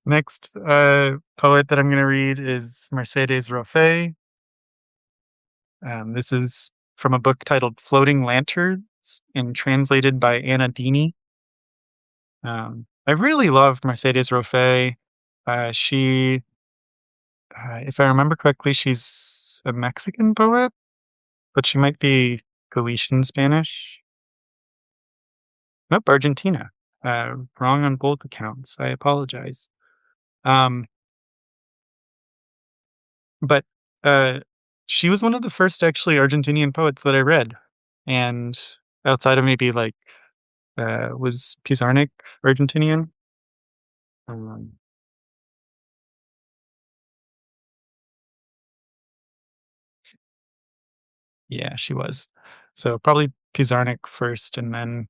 Next poet that I'm going to read is Mercedes Roffé. This is from a book titled Floating Lanterns and translated by Anna Dini. I really love Mercedes Roffé. She, if I remember correctly, she's a Mexican poet, but she might be Galician Spanish. Nope, Argentina. Wrong on both accounts. I apologize. Um, but uh, she was one of the first actually Argentinian poets that I read, and outside of maybe like was Pizarnik Argentinian? Um, yeah, she was. So probably Pizarnik first, and then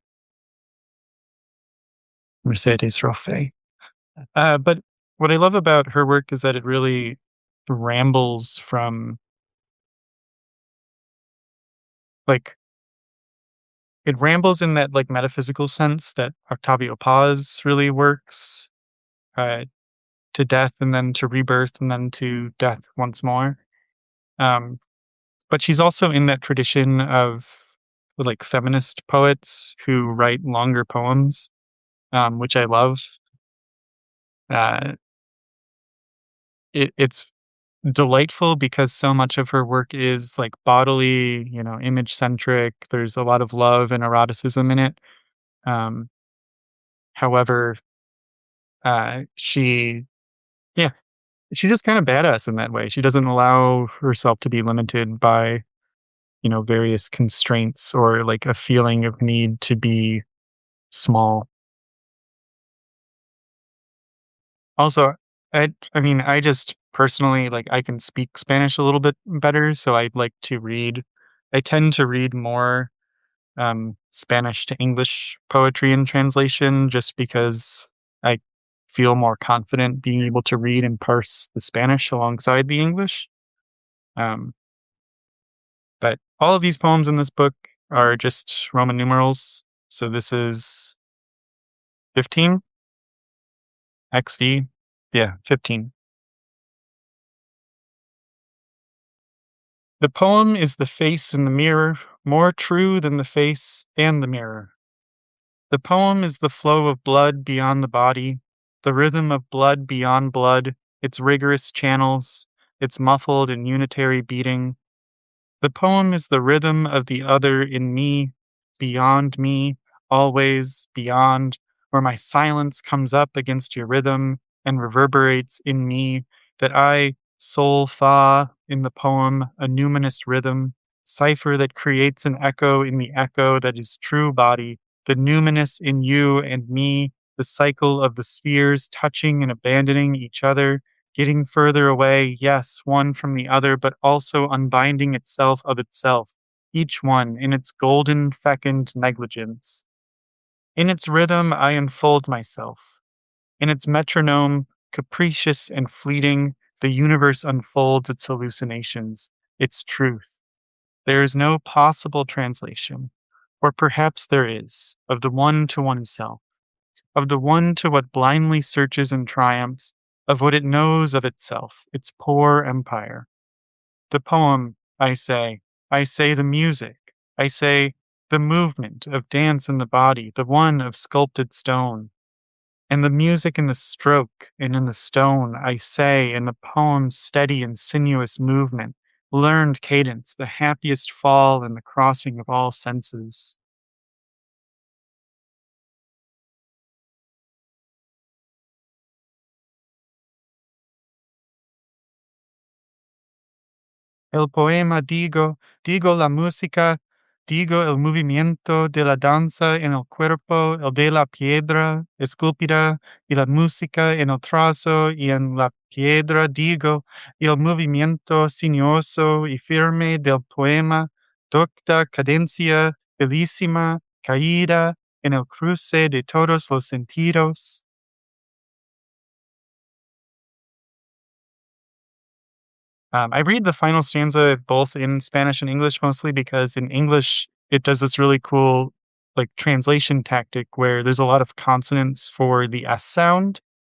Mercedes Roffé. But what I love about her work is that it really rambles from like it rambles in that like metaphysical sense that Octavio Paz really works uh, to death and then to rebirth and then to death once more. Um, but she's also in that tradition of like feminist poets who write longer poems, which I love. Uh, it's delightful because so much of her work is like bodily, image centric. There's a lot of love and eroticism in it. Um, however, she, yeah, she's just kind of badass in that way. She doesn't allow herself to be limited by, various constraints or like a feeling of need to be small. Also, I mean, I just personally like I can speak Spanish a little bit better, so I'd like to read. I tend to read more Spanish to English poetry and translation just because I feel more confident being able to read and parse the Spanish alongside the English. Um, but all of these poems in this book are just Roman numerals. So this is 15 XV. Yeah, 15. The poem is the face in the mirror, more true than the face and the mirror. The poem is the flow of blood beyond the body, the rhythm of blood beyond blood, its rigorous channels, its muffled and unitary beating. The poem is the rhythm of the other in me, always beyond, where my silence comes up against your rhythm and reverberates in me, that I, sol fa, in the poem, a numinous rhythm, cipher that creates an echo in the echo that is true body, the numinous in you and me, the cycle of the spheres touching and abandoning each other, getting further away, yes, one from the other, but also unbinding itself of itself, each one in its golden, fecund negligence. In its rhythm, I unfold myself. In its metronome, capricious and fleeting, the universe unfolds its hallucinations, its truth. There is no possible translation, or perhaps there is, of the one to oneself, of the one to what blindly searches and triumphs, of what it knows of itself, its poor empire. The poem, I say the music, I say the movement of dance in the body, the one of sculpted stone, and the music in the stroke and in the stone, I say in the poem's steady and sinuous movement, learned cadence, the happiest fall in the crossing of all senses. El poema digo la música, digo el movimiento de la danza en el cuerpo, el de la piedra esculpida y la música en el trazo y en la piedra digo, y el movimiento sinuoso y firme del poema, docta cadencia, bellísima, caída en el cruce de todos los sentidos. I read the final stanza both in Spanish and English mostly because in English it does this really cool like translation tactic where there's a lot of consonants for the S sound.